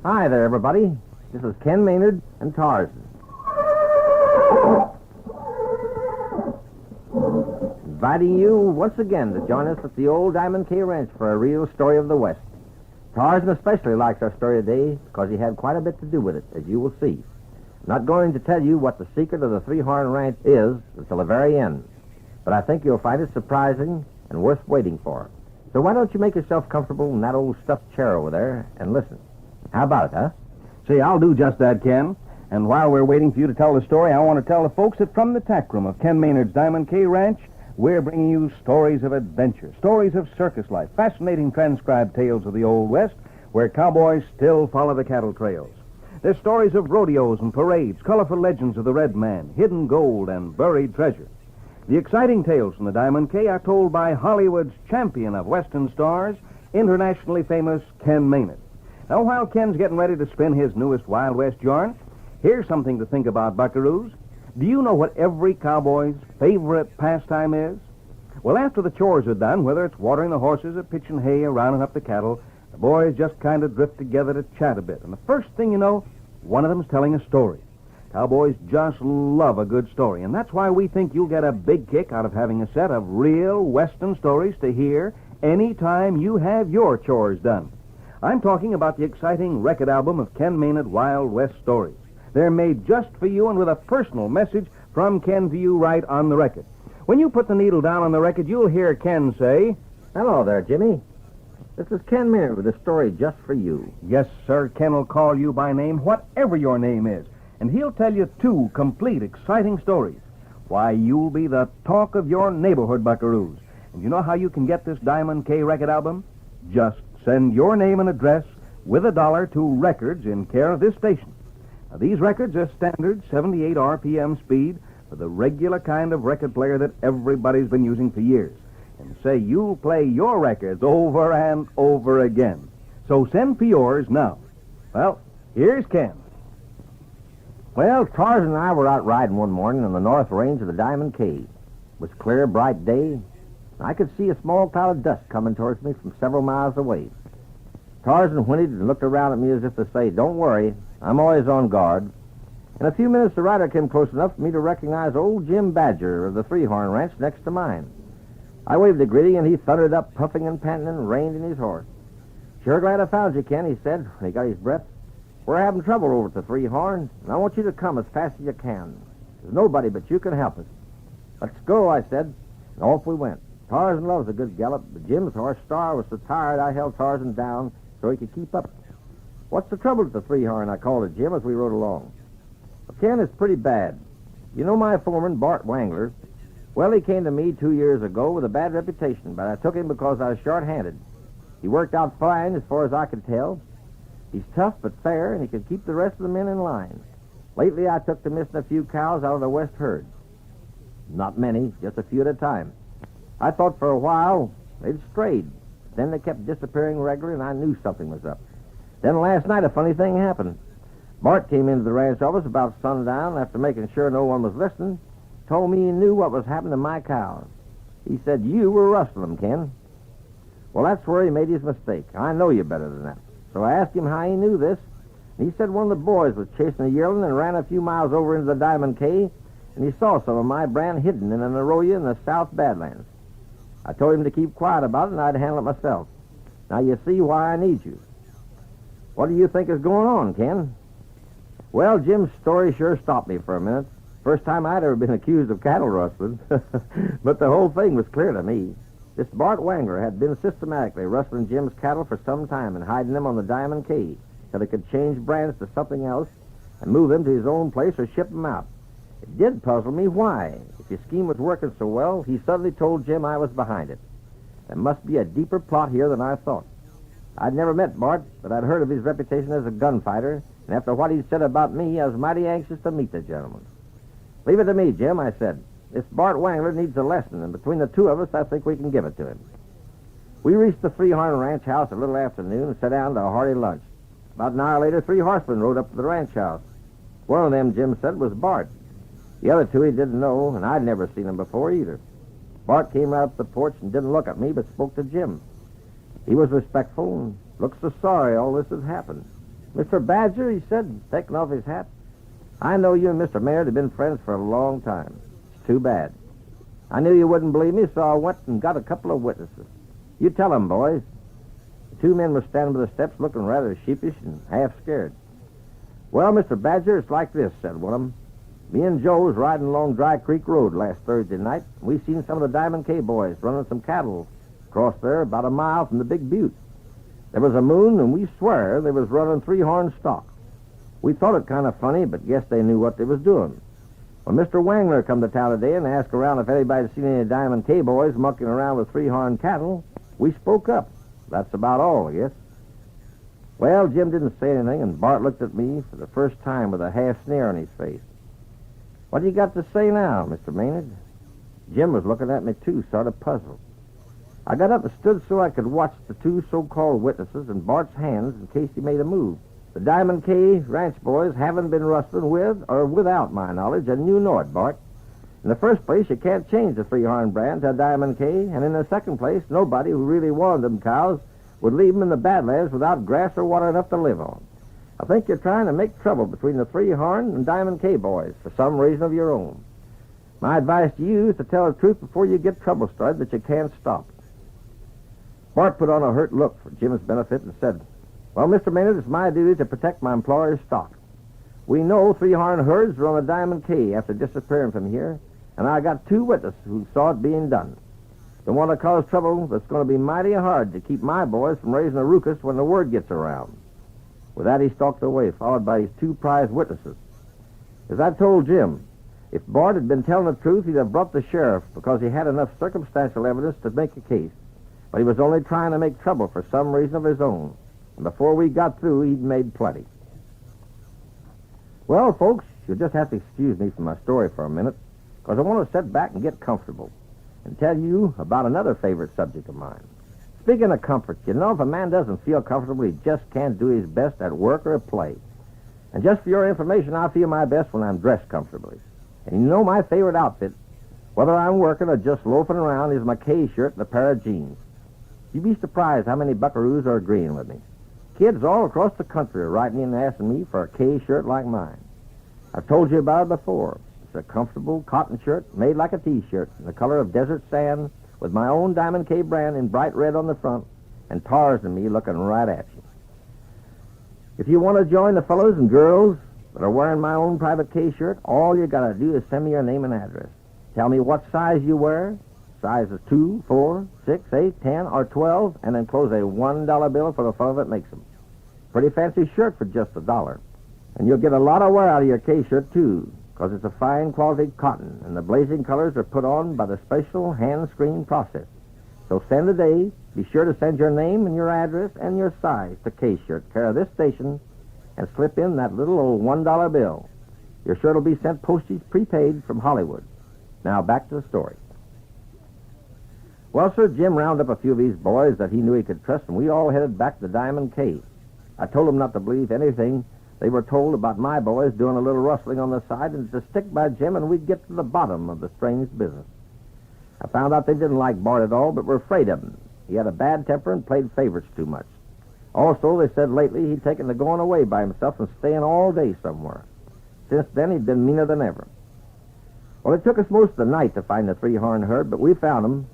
Hi there, everybody. This is Ken Maynard and Tarzan. Inviting you once again to join us at the old Diamond K Ranch for a real story of the West. Tarzan especially likes our story today because he had quite a bit to do with it, as you will see. I'm not going to tell you what the secret of the Three-Horn Ranch is until the very end, but I think you'll find it surprising and worth waiting for. So why don't you make yourself comfortable in that old stuffed chair over there and listen? How about it, huh? See, I'll do just that, Ken. And while we're waiting for you to tell the story, I want to tell the folks that from the tack room of Ken Maynard's Diamond K Ranch, we're bringing you stories of adventure, stories of circus life, fascinating transcribed tales of the Old West, where cowboys still follow the cattle trails. There's stories of rodeos and parades, colorful legends of the Red Man, hidden gold, and buried treasure. The exciting tales from the Diamond K are told by Hollywood's champion of Western stars, internationally famous Ken Maynard. Now, while Ken's getting ready to spin his newest Wild West yarn, here's something to think about, buckaroos. Do you know what every cowboy's favorite pastime is? Well, after the chores are done, whether it's watering the horses or pitching hay or rounding up the cattle, the boys just kind of drift together to chat a bit. And the first thing you know, one of them's telling a story. Cowboys just love a good story, and that's why we think you'll get a big kick out of having a set of real Western stories to hear any time you have your chores done. I'm talking about the exciting record album of Ken Maynard Wild West Stories. They're made just for you and with a personal message from Ken to you right on the record. When you put the needle down on the record, you'll hear Ken say, Hello there, Jimmy. This is Ken Maynard with a story just for you. Yes, sir, Ken will call you by name, whatever your name is. And he'll tell you 2 complete, exciting stories. Why, you'll be the talk of your neighborhood, buckaroos. And you know how you can get this Diamond K record album? Just send your name and address with $1 to Records in care of this station. Now, these records are standard 78 RPM speed for the regular kind of record player that everybody's been using for years. And say you'll play your records over and over again. So send for yours now. Well, here's Ken. Well, Tarzan and I were out riding one morning on the north range of the Diamond K. It was clear, bright day. I could see a small cloud of dust coming towards me from several miles away. Tarzan whinnied and looked around at me as if to say, Don't worry, I'm always on guard. In a few minutes, the rider came close enough for me to recognize old Jim Badger of the Three-Horn Ranch next to mine. I waved a greeting, and he thundered up, puffing and panting, and reined in his horse. Sure glad I found you, Ken, he said when he got his breath. We're having trouble over at the Three-Horn, and I want you to come as fast as you can. There's nobody but you can help us. Let's go, I said, and off we went. Tarzan loves a good gallop, but Jim's horse, Star, was so tired I held Tarzan down so he could keep up. What's the trouble at the Three-Horn? I called to Jim as we rode along. Well, Ken, it's pretty bad. You know my foreman, Bart Wangler? Well, he came to me 2 years ago with a bad reputation, but I took him because I was short-handed. He worked out fine as far as I could tell. He's tough but fair, and he can keep the rest of the men in line. Lately, I took to missing a few cows out of the West herd. Not many, just a few at a time. I thought for a while they'd strayed. Then they kept disappearing regularly, and I knew something was up. Then last night, a funny thing happened. Bart came into the ranch office about sundown after making sure no one was listening, told me he knew what was happening to my cows. He said you were rustling them, Ken. Well, that's where he made his mistake. I know you better than that. So I asked him how he knew this, and he said one of the boys was chasing a yearling and ran a few miles over into the Diamond K, and he saw some of my brand hidden in an arroyo in the South Badlands. I told him to keep quiet about it, and I'd handle it myself. Now you see why I need you. What do you think is going on, Ken? Well, Jim's story sure stopped me for a minute. First time I'd ever been accused of cattle rustling. But the whole thing was clear to me. This Bart Wangler had been systematically rustling Jim's cattle for some time and hiding them on the Diamond K so he could change brands to something else and move them to his own place or ship them out. It did puzzle me why. If his scheme was working so well, he suddenly told Jim I was behind it. There must be a deeper plot here than I thought. I'd never met Bart, but I'd heard of his reputation as a gunfighter, and after what he'd said about me, I was mighty anxious to meet the gentleman. Leave it to me, Jim, I said. This Bart Wangler needs a lesson, and between the two of us, I think we can give it to him. We reached the Three-Horn Ranch house a little afternoon and sat down to a hearty lunch. About an hour later, 3 horsemen rode up to the ranch house. One of them, Jim said, was Bart. The other 2 he didn't know, and I'd never seen them before either. Bart came out the porch and didn't look at me, but spoke to Jim. He was respectful and looked so sorry all this had happened. Mr. Badger, he said, taking off his hat, I know you and Mr. Maynard have been friends for a long time. It's too bad. I knew you wouldn't believe me, so I went and got a couple of witnesses. You tell them, boys. The two men were standing by the steps looking rather sheepish and half scared. Well, Mr. Badger, it's like this, said one of them. Me and Joe was riding along Dry Creek Road last Thursday night. We seen some of the Diamond K boys running some cattle across there about a mile from the Big Butte. There was a moon, and we swear they was running three-horn stock. We thought it kind of funny, but guess they knew what they was doing. When Mr. Wangler come to town today and asked around if anybody'd seen any Diamond K boys mucking around with three-horn cattle, we spoke up. That's about all, I guess. Well, Jim didn't say anything, and Bart looked at me for the first time with a half sneer on his face. What do you got to say now, Mr. Maynard? Jim was looking at me, too, sort of puzzled. I got up and stood so I could watch the two so-called witnesses in Bart's hands in case he made a move. The Diamond K ranch boys haven't been rustling with or without my knowledge, and you know it, Bart. In the first place, you can't change the three-horn brand to a Diamond K, and in the second place, nobody who really wanted them cows would leave them in the Badlands without grass or water enough to live on. I think you're trying to make trouble between the three-horn and Diamond K boys for some reason of your own. My advice to you is to tell the truth before you get trouble started that you can't stop. Bart put on a hurt look for Jim's benefit and said, Well, Mr. Maynard, it's my duty to protect my employer's stock. We know three-horn herds were on the Diamond K after disappearing from here, and I got two witnesses who saw it being done. Don't want to cause trouble, but it's going to be mighty hard to keep my boys from raising a ruckus when the word gets around. With that, he stalked away, followed by his two prize witnesses. As I told Jim, if Bart had been telling the truth, he'd have brought the sheriff because he had enough circumstantial evidence to make a case. But he was only trying to make trouble for some reason of his own. And before we got through, he'd made plenty. Well, folks, you'll just have to excuse me from my story for a minute, because I want to sit back and get comfortable and tell you about another favorite subject of mine. Speaking of comfort, you know, if a man doesn't feel comfortable, he just can't do his best at work or at play. And just for your information, I feel my best when I'm dressed comfortably. And you know my favorite outfit, whether I'm working or just loafing around, is my K shirt and a pair of jeans. You'd be surprised how many buckaroos are agreeing with me. Kids all across the country are writing in and asking me for a K shirt like mine. I've told you about it before. It's a comfortable cotton shirt made like a T-shirt in the color of desert sand with my own Diamond K brand in bright red on the front and Tars and me looking right at you. If you want to join the fellows and girls that are wearing my own private K shirt, all you got to do is send me your name and address. Tell me what size you wear, sizes 2, 4, 6, 8, 10, or 12, and enclose a $1 bill for the fellow that makes them. Pretty fancy shirt for just $1. And you'll get a lot of wear out of your K shirt, too, because it's a fine quality cotton, and the blazing colors are put on by the special hand-screen process. So send today. Be sure to send your name and your address and your size to K-Shirt, care of this station, and slip in that little old $1 bill. Your shirt will be sent postage prepaid from Hollywood. Now back to the story. Well, sir, Jim rounded up a few of these boys that he knew he could trust, and we all headed back to Diamond K. I told them not to believe anything they were told about my boys doing a little rustling on the side, and to stick by Jim, and we'd get to the bottom of the strange business. I found out they didn't like Bart at all, but were afraid of him. He had a bad temper and played favorites too much. Also, they said lately he'd taken to going away by himself and staying all day somewhere. Since then, he'd been meaner than ever. Well, it took us most of the night to find the three-horn herd, but we found them,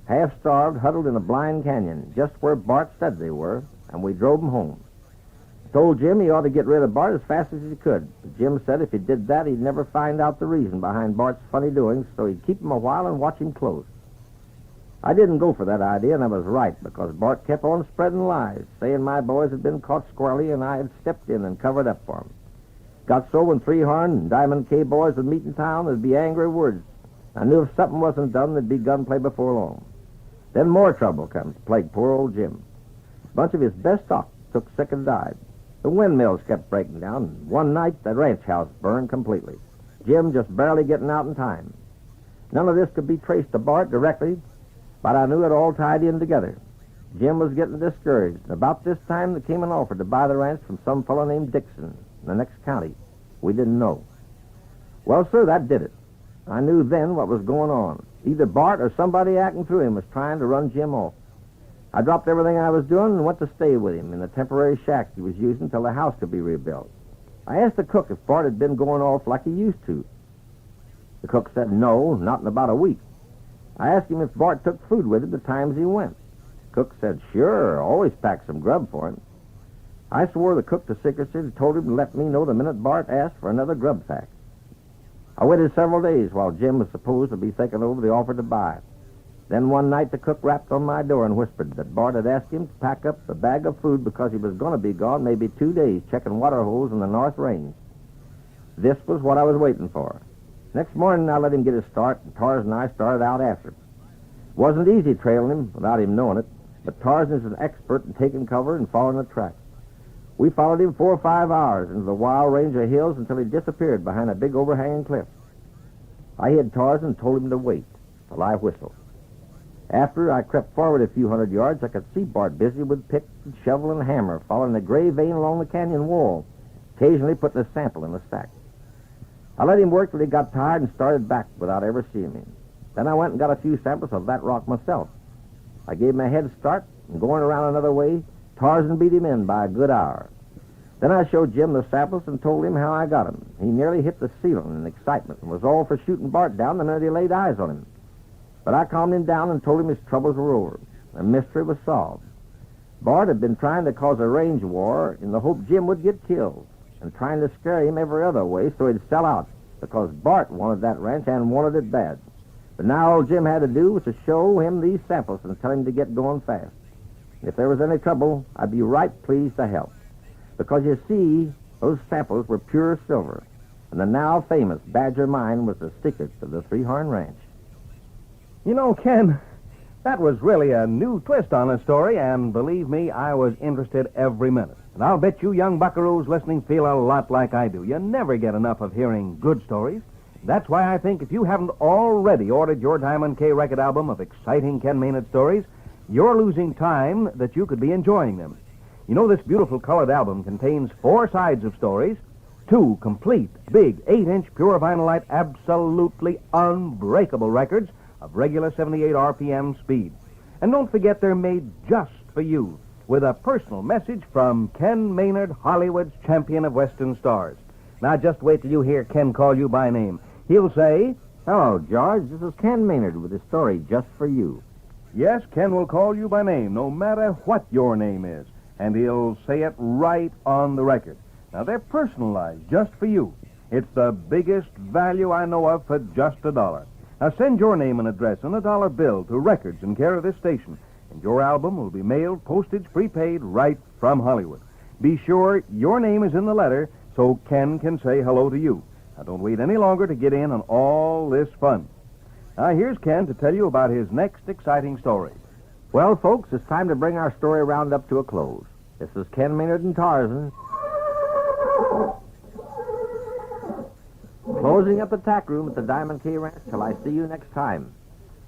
half-starved, huddled in a blind canyon, just where Bart said they were, and we drove them home. Told Jim he ought to get rid of Bart as fast as he could. But Jim said if he did that, he'd never find out the reason behind Bart's funny doings, so he'd keep him a while and watch him close. I didn't go for that idea, and I was right, because Bart kept on spreading lies, saying my boys had been caught squarely, and I had stepped in and covered up for them. Got so when Three-Horn and Diamond K boys would meet in town, there'd be angry words. I knew if something wasn't done, there'd be gunplay before long. Then more trouble comes to plague poor old Jim. A bunch of his best stock took sick and died. The windmills kept breaking down, and one night the ranch house burned completely. Jim just barely getting out in time. None of this could be traced to Bart directly, but I knew it all tied in together. Jim was getting discouraged, and about this time there came an offer to buy the ranch from some fellow named Dixon in the next county. We didn't know. Well, sir, that did it. I knew then what was going on. Either Bart or somebody acting through him was trying to run Jim off. I dropped everything I was doing and went to stay with him in the temporary shack he was using till the house could be rebuilt. I asked the cook if Bart had been going off like he used to. The cook said no, not in about a week. I asked him if Bart took food with him the times he went. Cook said, sure, always packed some grub for him. I swore the cook to secrecy and told him to let me know the minute Bart asked for another grub pack. I waited several days while Jim was supposed to be thinking over the offer to buy. Then one night the cook rapped on my door and whispered that Bart had asked him to pack up a bag of food because he was going to be gone maybe 2 days checking water holes in the North Range. This was what I was waiting for. Next morning I let him get his start, and Tarzan and I started out after him. It wasn't easy trailing him without him knowing it, but Tarzan is an expert in taking cover and following the track. We followed him 4 or 5 hours into the wild range of hills until he disappeared behind a big overhanging cliff. I hid Tarzan and told him to wait till I whistled. After I crept forward a few hundred yards, I could see Bart busy with pick and shovel and hammer, following a gray vein along the canyon wall, occasionally putting a sample in the stack. I let him work till he got tired and started back without ever seeing him. Then I went and got a few samples of that rock myself. I gave him a head start, and going around another way, Tarzan beat him in by a good hour. Then I showed Jim the samples and told him how I got him. He nearly hit the ceiling in excitement and was all for shooting Bart down the minute he laid eyes on him. But I calmed him down and told him his troubles were over. The mystery was solved. Bart had been trying to cause a range war in the hope Jim would get killed, and trying to scare him every other way so he'd sell out, because Bart wanted that ranch and wanted it bad. But now all Jim had to do was to show him these samples and tell him to get going fast. If there was any trouble, I'd be right pleased to help. Because you see, those samples were pure silver, and the now famous Badger Mine was the secret of the Three-Horn Ranch. You know, Ken, that was really a new twist on the story, and believe me, I was interested every minute. And I'll bet you young buckaroos listening feel a lot like I do. You never get enough of hearing good stories. That's why I think if you haven't already ordered your Diamond K record album of exciting Ken Maynard stories, you're losing time that you could be enjoying them. You know, this beautiful colored album contains 4 sides of stories, 2 complete, big, 8-inch pure vinylite, absolutely unbreakable records of regular 78 RPM speed. And don't forget they're made just for you, with a personal message from Ken Maynard, Hollywood's champion of Western stars. Now, just wait till you hear Ken call you by name. He'll say, Hello, George. This is Ken Maynard with a story just for you. yes, Ken will call you by name, no matter what your name is. And he'll say it right on the record. Now, they're personalized just for you. It's the biggest value I know of for just $1. Now, send your name and address on a $1 bill to Records in care of this station, and your album will be mailed, postage prepaid, right from Hollywood. Be sure your name is in the letter so Ken can say hello to you. Now, don't wait any longer to get in on all this fun. Now, here's Ken to tell you about his next exciting story. Well, folks, it's time to bring our story roundup to a close. This is Ken Maynard and Tarzan, closing up the tack room at the Diamond K Ranch till I see you next time,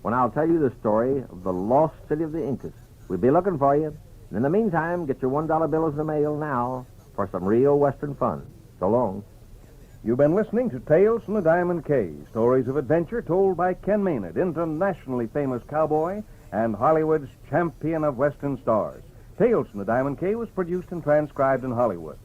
when I'll tell you the story of the lost city of the Incas. We'll be looking for you. And in the meantime, get your $1 bills in the mail now for some real Western fun. So long. You've been listening to Tales from the Diamond K, stories of adventure told by Ken Maynard, internationally famous cowboy and Hollywood's champion of Western stars. Tales from the Diamond K was produced and transcribed in Hollywood.